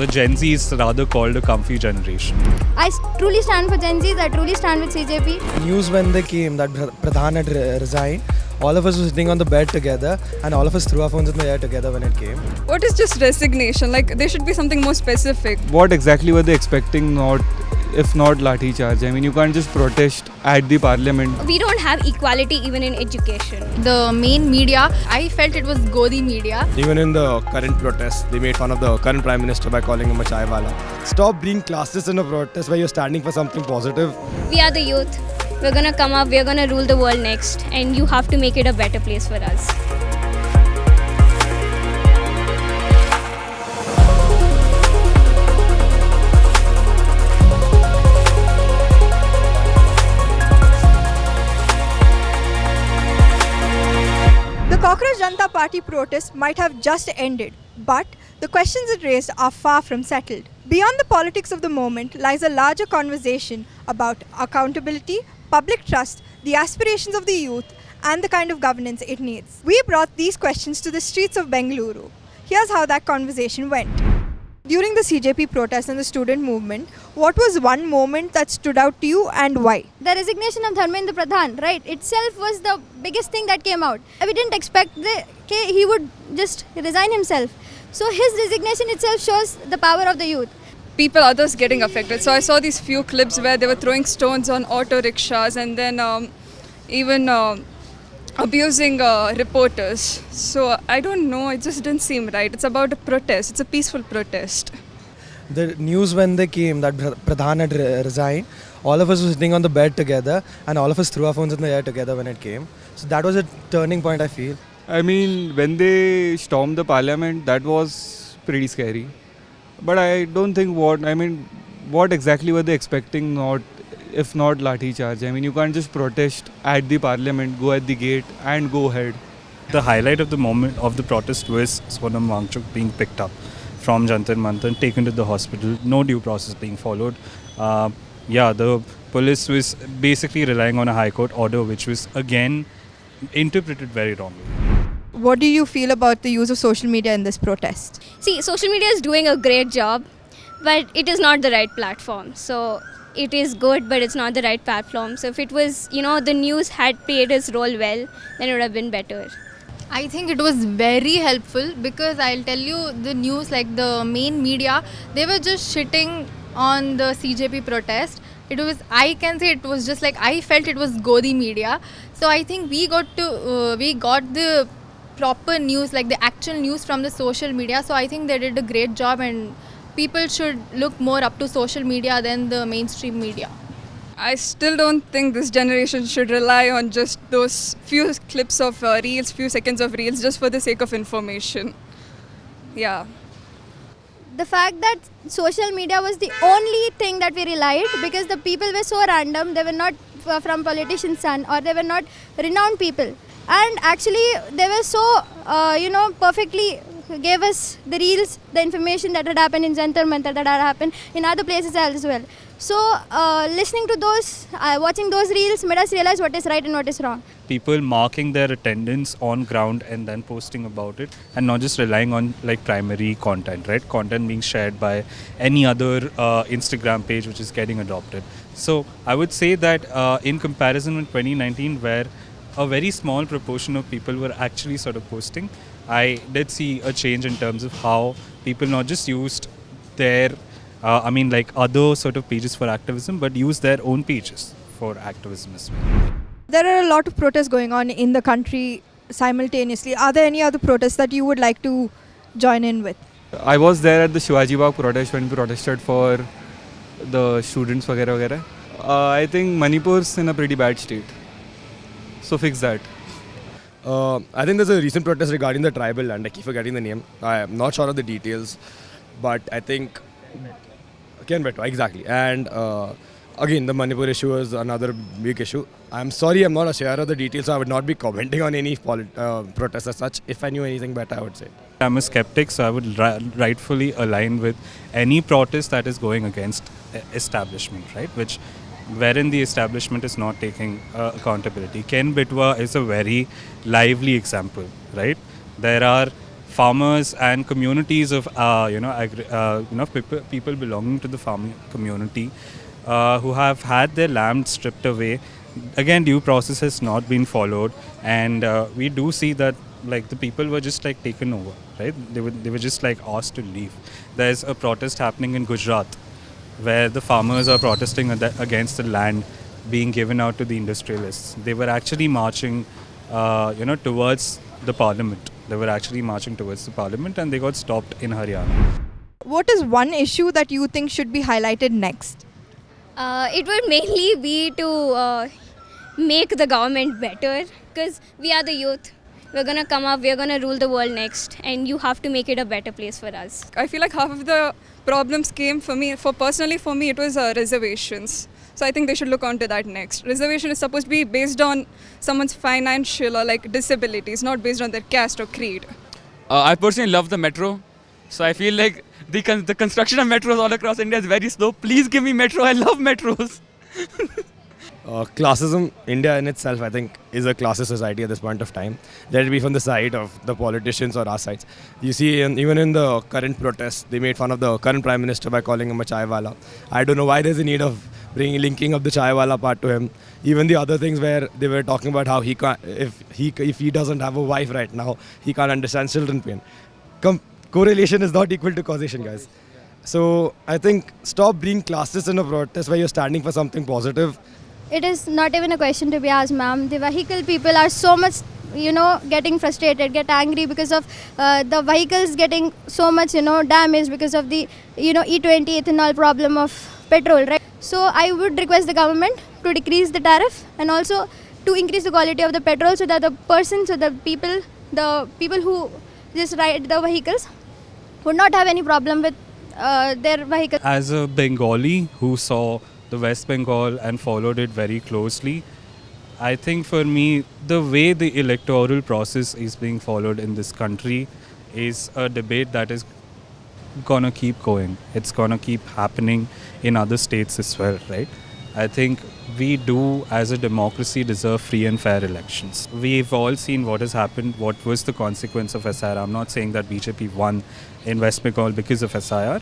The Gen Z is rather called a comfy generation. I truly stand for Gen Zs. I truly stand with CJP. News when they came that Pradhan had resigned, all of us were sitting on the bed together and all of us threw our phones in the air together when it came. What is just resignation? Like, there should be something more specific. What exactly were they expecting, if not lathi charge? I mean, you can't just protest at the parliament. We don't have equality even in education. The main media, I felt it was Godi media. Even in the current protests, they made fun of the current Prime Minister by calling him a chai wala. Stop being classist in a protest where you're standing for something positive. We are the youth. We're gonna come up, we're gonna rule the world next, and you have to make it a better place for us. The Cockroach Janta Party protest might have just ended, but the questions it raised are far from settled. Beyond the politics of the moment lies a larger conversation about accountability, public trust, the aspirations of the youth, and the kind of governance it needs. We brought these questions to the streets of Bengaluru. Here's how that conversation went. During the CJP protest and the student movement, what was one moment that stood out to you and why? The resignation of Dharmendra Pradhan, right, itself was the biggest thing that came out. We didn't expect he would just resign himself. So his resignation itself shows the power of the youth. Others getting affected. So I saw these few clips where they were throwing stones on auto rickshaws and then even abusing reporters. So I don't know, it just didn't seem right. It's about a protest. It's a peaceful protest. The news when they came that Pradhan had resigned, all of us were sitting on the bed together and all of us threw our phones in the air together when it came. So that was a turning point, I feel. I mean, when they stormed the parliament, that was pretty scary. But I don't think what exactly were they expecting, if not lathi charge? I mean, you can't just protest at the parliament, go at the gate and go ahead. The highlight of the moment of the protest was Sonam Wangchuk being picked up from Jantar and taken to the hospital, no due process being followed. The police was basically relying on a High Court order which was again interpreted very wrongly. What do you feel about the use of social media in this protest? See, social media is doing a great job, but it is not the right platform. So it is good, but it's not the right platform. So if it was, the news had played its role well, then it would have been better. I think it was very helpful because I'll tell you, the news, like the main media, they were just shitting on the CJP protest. I felt it was Godi media. So I think we got the proper news, like the actual news from the social media. So I think they did a great job and people should look more up to social media than the mainstream media. I still don't think this generation should rely on just those few clips of few seconds of reels just for the sake of information. Yeah. The fact that social media was the only thing that we relied, because the people were so random, they were not from politicians' son or they were not renowned people. And actually they were so, perfectly gave us the reels, the information that had happened in Jantar, Mantar, that had happened in other places as well. So listening to those, watching those reels made us realize what is right and what is wrong. People marking their attendance on ground and then posting about it, and not just relying on primary content, right? Content being shared by any other Instagram page which is getting adopted. So I would say that in comparison with 2019, where a very small proportion of people were actually sort of posting, I did see a change in terms of how people not just used their other sort of pages for activism, but use their own pages for activism as well. There are a lot of protests going on in the country simultaneously. Are there any other protests that you would like to join in with? I was there at the Shivaji Bagh protest when we protested for the students, वगैरह. I think Manipur's in a pretty bad state. So fix that. I think there's a recent protest regarding the tribal land. I keep forgetting the name. I am not sure of the details, but I think exactly. And again, the Manipur issue is another big issue. I'm sorry, I'm not a share of the details, so I would not be commenting on any protest as such. If I knew anything better, I would say. I'm a skeptic, so I would rightfully align with any protest that is going against establishment, right? Wherein the establishment is not taking accountability. Ken Bitwa is a very lively example, right? There are farmers and communities of people belonging to the farming community who have had their land stripped away. Again, due process has not been followed, and we do see that like the people were just like taken over, right? They were just like asked to leave. There's a protest happening in Gujarat where the farmers are protesting against the land being given out to the industrialists. They were actually marching, towards the parliament. They were actually marching towards the parliament, and they got stopped in Haryana. What is one issue that you think should be highlighted next? It would mainly be to make the government better, because we are the youth. We're gonna come up, we're gonna rule the world next, and you have to make it a better place for us. I feel like half of the problems came for me, it was reservations. So I think they should look onto that next. Reservation is supposed to be based on someone's financial or like disabilities, not based on their caste or creed. I personally love the metro. So I feel like the construction of metros all across India is very slow. Please give me metro. I love metros. Classism, India in itself, I think, is a classist society at this point of time. Let it be from the side of the politicians or our sides. You see, even in the current protests, they made fun of the current Prime Minister by calling him a chai wala. I don't know why there's a need of linking up the chai wala part to him. Even the other things where they were talking about how he can't, if he doesn't have a wife right now, he can't understand children pain. Correlation is not equal to causation, guys. So I think stop being classist in a protest where you're standing for something positive. It is not even a question to be asked, ma'am. The vehicle people are so much, getting frustrated, get angry because of the vehicles getting so much, damage because of the, E20 ethanol problem of petrol, right? So I would request the government to decrease the tariff and also to increase the quality of the petrol so that the people who just ride the vehicles would not have any problem with their vehicle. As a Bengali who saw the West Bengal and followed it very closely, I think for me, the way the electoral process is being followed in this country is a debate that is gonna keep going. It's gonna keep happening in other states as well, right? I think we do, as a democracy, deserve free and fair elections. We've all seen what has happened, what was the consequence of SIR. I'm not saying that BJP won in West Bengal because of SIR,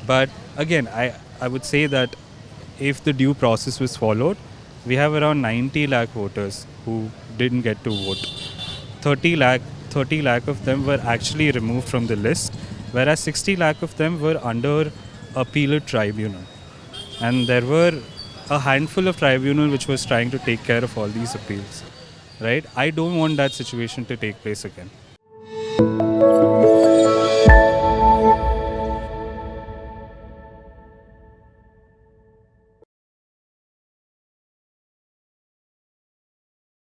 but again, I would say that if the due process was followed, we have around 90 lakh voters who didn't get to vote. 30 lakh of them were actually removed from the list, whereas 60 lakh of them were under appellate tribunal. And there were a handful of tribunal which was trying to take care of all these appeals, right? I don't want that situation to take place again.